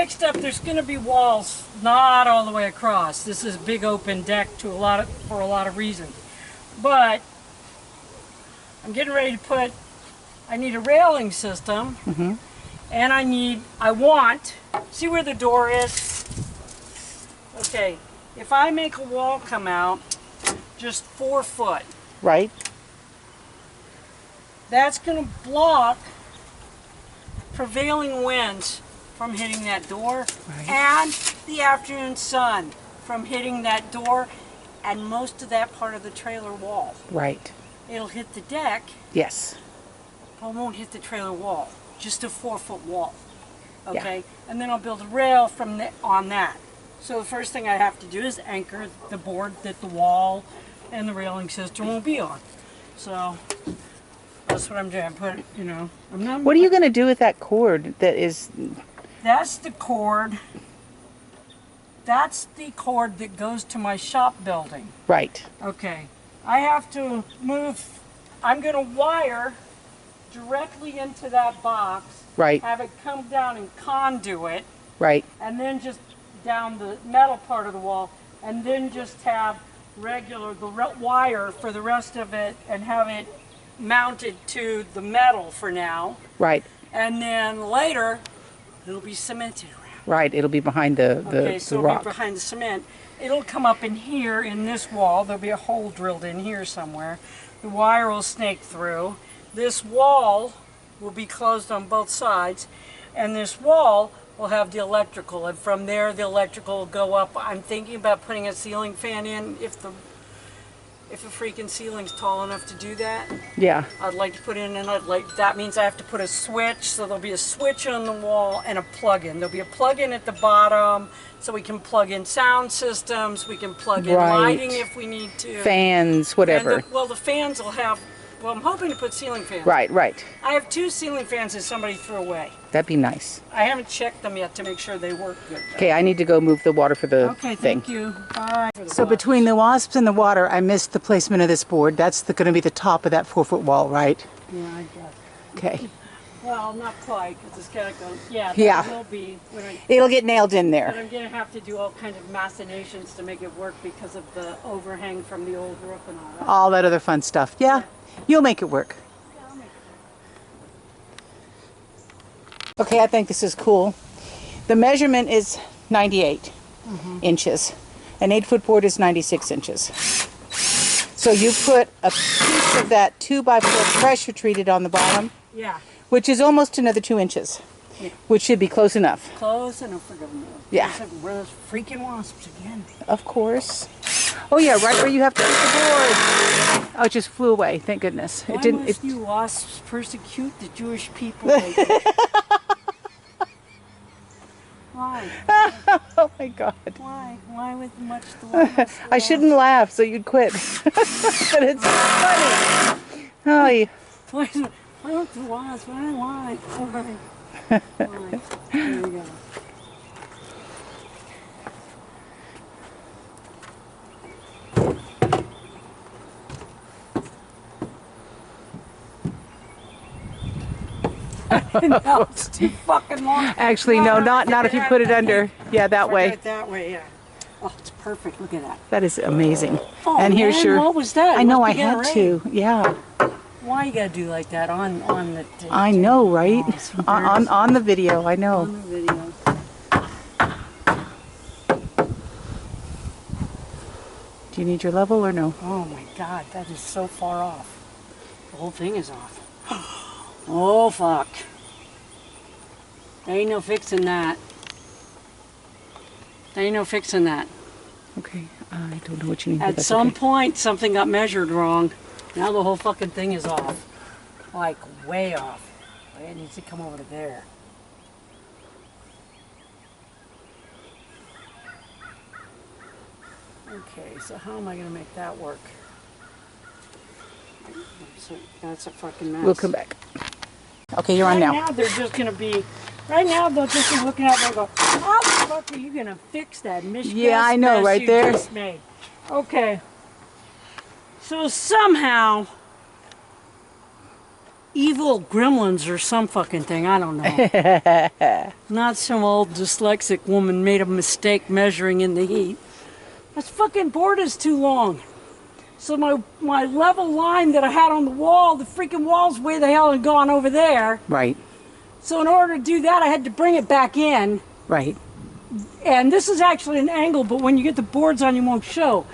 Next up, there's going to be walls not all the way across. This is a big open deck for a lot of reasons. But I'm getting ready to put, I need a railing system, and I want, see where the door is? Okay, if I make a wall come out just 4 foot. Right. That's going to block prevailing winds from hitting that door, and the afternoon sun from hitting that door and most of that part of the trailer wall. Right. It'll hit the deck. Yes. But it won't hit the trailer wall. Just a 4-foot wall. Okay? Yeah. And then I'll build a rail on that. So the first thing I have to do is anchor the board that the wall and the railing system will be on. So that's what I'm doing. What are you going to do with that cord that is... That's the cord. That's the cord that goes to my shop building. Right. Okay. I have to move. I'm going to wire directly into that box. Right. Have it come down and conduit. Right. And then just down the metal part of the wall. And then just have the wire for the rest of it and have it mounted to the metal for now. Right. And then later, it'll be cemented around. Right, it'll be behind the Okay, so rock. it'll be behind the cement. It'll come up in here in this wall. There'll be a hole drilled in here somewhere. The wire will snake through. This wall will be closed on both sides. And this wall will have the electrical. And from there, the electrical will go up. I'm thinking about putting a ceiling fan in if the freaking ceiling's tall enough to do that. Yeah. I'd like to put in, and that means I have to put a switch, so there'll be a switch on the wall and a plug-in. There'll be a plug-in at the bottom, so we can plug in sound systems, we can plug in lighting if we need to. Fans, whatever. The fans will have, I'm hoping to put ceiling fans. Right, right. I have 2 ceiling fans that somebody threw away. That'd be nice. I haven't checked them yet to make sure they work good. Okay, I need to go move the water for the thing. thing. Thank you. Bye. So between the wasps and the water, I missed the placement of this board. That's going to be the top of that 4-foot wall, right? Yeah, I guess. Okay. Well, not quite, because it's got to go. Yeah, Yeah. Will be. It'll get nailed in But there. I'm going to have to do all kinds of machinations to make it work because of the overhang from the old roof and all that. All that other fun stuff. Yeah, you'll make it work. Yeah, I'll make it work. Okay, I think this is cool. The measurement is 98 inches. An 8-foot board is 96 inches. So you put a piece of that 2x4 pressure treated on the bottom. Yeah. Which is almost another 2 inches, which should be close enough. Close enough for them. Yeah. We're those freaking wasps again. Of course. Oh yeah, right where you have to put the board. Oh, it just flew away. Thank goodness. Why It didn't. must you wasps persecute the Jewish people? Lately? Why? Oh my God. Why? Why would the wasps? I shouldn't laugh, so you'd quit. But it's funny. Oh, yeah. Why don't the wasps? Why? Why? There we go. No, it's too fucking long. Actually, no, not if you put it under. Yeah, that way. That way, yeah. Oh, it's perfect. Look at that. That is amazing. Oh, and here's man, your. what was that? I know I Must be had getting to. Yeah. Why you gotta do like that on the? I know, right? Oh, it's on the video, I know. on the video. Do you need your level or no? Oh my God, that is so far off. The whole thing is off. Oh fuck. There ain't no fixing that. There ain't no fixing that. Okay, I don't know what you need. At some point, something got measured wrong. Now the whole fucking thing is off. Like, way off. It needs to come over to there. Okay, so how am I going to make that work? That's a fucking mess. We'll come back. Okay, you're on Right now. now they're just going to be, right now they'll just be looking at me and go, how the fuck are you going to fix that Michigan Yeah, I know, mess right you there. just made? Okay. So somehow, evil gremlins or some fucking thing. I don't know. Not some old dyslexic woman made a mistake measuring in the heat. This fucking board is too long. So my level line that I had on the wall, the freaking wall's way the hell had gone over there. Right. So in order to do that, I had to bring it back in. Right. And this is actually an angle, but when you get the boards on, you won't show.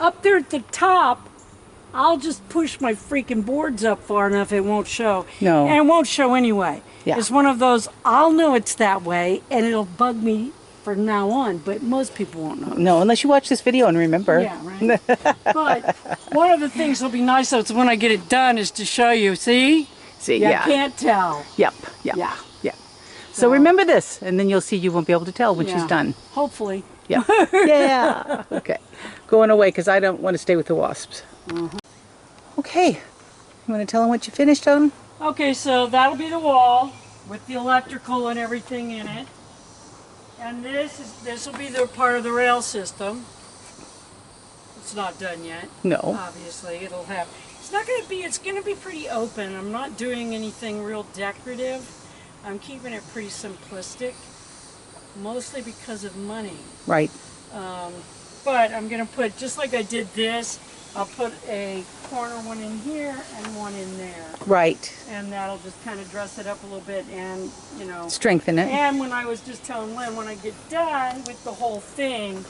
Up there at the top, I'll just push my freaking boards up far enough, it won't show. No. And it won't show anyway. Yeah. It's one of those, I'll know it's that way, and it'll bug me from now on, but most people won't know. No, unless you watch this video and remember. Yeah, right. But one of the things that'll be nice, though, is when I get it done, is to show you. See? See, You yeah. can't tell. Yep. Yep. Yeah. Yeah. So remember this, and then you'll see you won't be able to tell when Yeah. she's done. Hopefully. Yeah. Yeah. Okay. Going away because I don't want to stay with the wasps. Okay. You want to tell them what you finished on? Okay, so that'll be the wall with the electrical and everything in it. And this will be the part of the rail system. It's not done yet. No. Obviously, it'll have. It's not going to be. It's going to be pretty open. I'm not doing anything real decorative. I'm keeping it pretty simplistic, mostly because of money. Right. But I'm going to put, just like I did this, I'll put a corner one in here and one in there. Right. And that'll just kind of dress it up a little bit and, you know. Strengthen it. And when I was just telling Lynn, when I get done with the whole thing,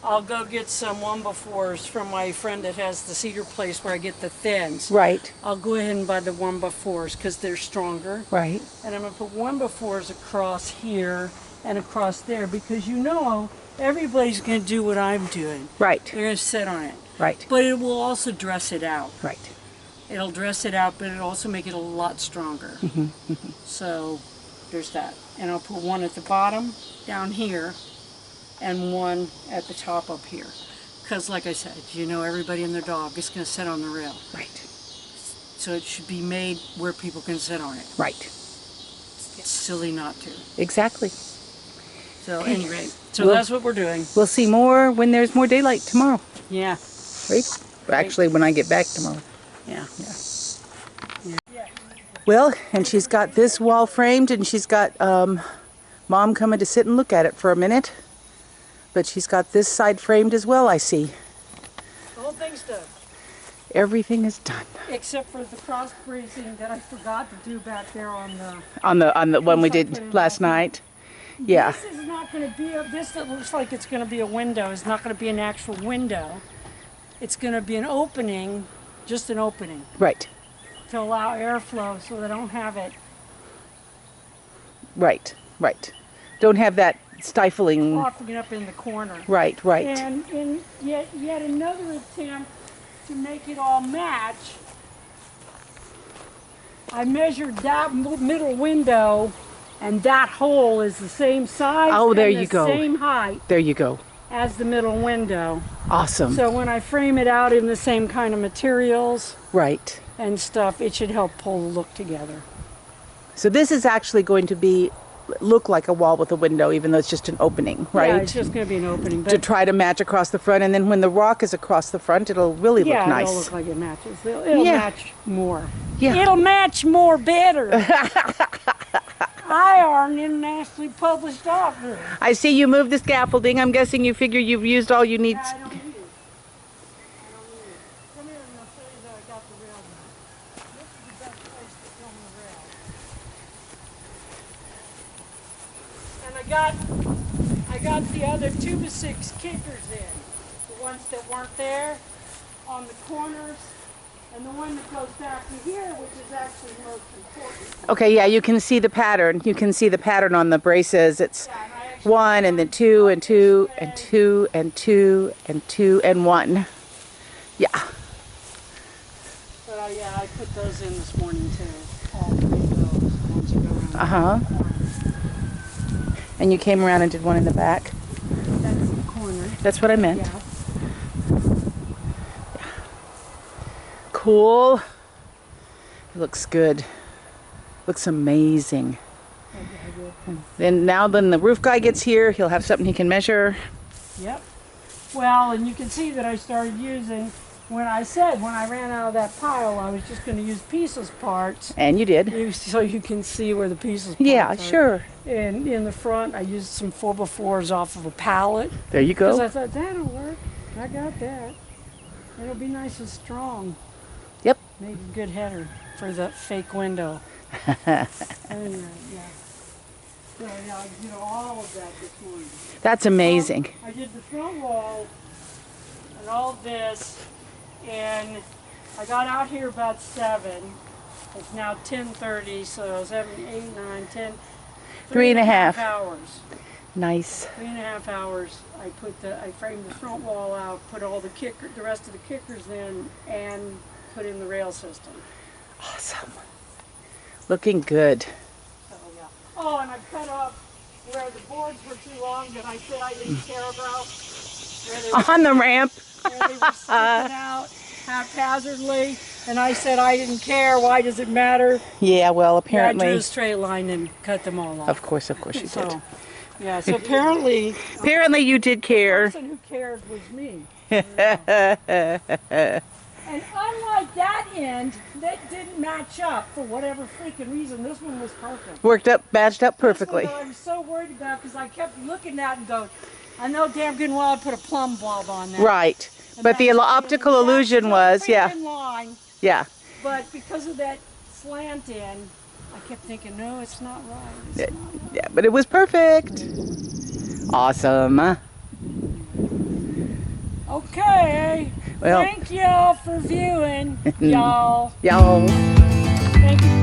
I'll go get some 1x4s from my friend that has the cedar place where I get the thins. Right. I'll go ahead and buy the 1x4s because they're stronger. Right. And I'm going to put 1x4s across here and across there because you know everybody's going to do what I'm doing. Right. They're going to sit on it. Right. But it will also dress it out. Right. It'll dress it out, but it'll also make it a lot stronger. So there's that. And I'll put one at the bottom down here and one at the top up here. Because like I said, you know, everybody and their dog is going to sit on the rail. Right. So it should be made where people can sit on it. Right. It's silly not to. Exactly. So anyway, so Well- that's what we're doing. We'll see more when there's more daylight tomorrow. Yeah. Right? Actually, when I get back tomorrow. Yeah. Well, and she's got this wall framed, and she's got Mom coming to sit and look at it for a minute. But she's got this side framed as well, I see. The whole thing's done. Everything is done. Except for the cross bracing that I forgot to do back there on the... On the one we did last night. Yeah. This is not going to be this that looks like it's going to be a window is not going to be an actual window. It's going to be an opening, just an opening, Right. to allow airflow so they don't have it Right. Right. Don't have that stifling. popping up in the corner. Right. Right. And in yet another attempt to make it all match, I measured that middle window, and that hole is the same size Oh, there and you the go. same height There you go. as the middle window. Awesome. So when I frame it out in the same kind of materials Right. and stuff, it should help pull the look together. So this is actually going to look like a wall with a window, even though it's just an opening, right? Yeah, it's just going to be an opening. But To try to match across the front, and then when the rock is across the front, it'll really look nice. it'll look like it matches. It'll Yeah. match more. Yeah. It'll match more better. I are an internationally published author. I see you moved the scaffolding. I'm guessing you figure you've used all you need. I don't need it. Come here and I'll show you that I got the rail now. This is the best place to film the rail. And I got the other 2x6 kickers in. The ones that weren't there on the corners. And the one that goes back to here, which is actually most important. Okay, yeah, you can see the pattern. You can see the pattern on the braces. It's Yeah, and I actually 1 and then 2 and 2 and 2 and 2 and 2 and 1. Yeah. But yeah, I put those in this morning too. All 3 of those once you go around. Uh-huh. And you came around and did one in the back. That's the corner. That's what I meant. Yeah. Cool. It looks good. Looks amazing. Then the roof guy gets here, he'll have something he can measure. Yep. Well, and you can see that I started using when I ran out of that pile, I was just going to use pieces parts. And you did. So you can see where the pieces parts Yeah, are. sure. And in the front, I used some 4x4s off of a pallet. There you Because go. I thought, that'll work. I got that. It'll be nice and strong. Yep. Make a good header for the fake window. Anyway, yeah. So, yeah, I did all of that this morning. That's amazing. I did the front wall and all this, and I got out here about 7. It's now 10:30, so 7, 8, 9, 10. 3.5 hours. Nice. 3.5 hours. I framed the front wall out, put all the rest of the kickers in, and put in the rail system. Awesome. Looking good. So, yeah. Oh, and I cut up where the boards were too long that I said I didn't care about. Where they were, On the ramp. where they were sticking out haphazardly, and I said I didn't care. Why does it matter? Yeah, well, Yeah, I apparently. drew a straight line and cut them all off. Of course you did. So, yeah, so apparently Apparently you did the care. person who cared was me. And unlike that end, that didn't match up for whatever freaking reason. This one was perfect. Badged up perfectly. This one I was so worried about because I kept looking at it and going, I know damn good and well I'd put a plumb bob on that. Right. And But the that's optical that's illusion no was, yeah. freaking line. Yeah. But because of that slant end, I kept thinking, no, it's not right. It's not right. Yeah, but it was perfect. Awesome. Okay. Well- Thank y'all for viewing, y'all. Y'all. Thank you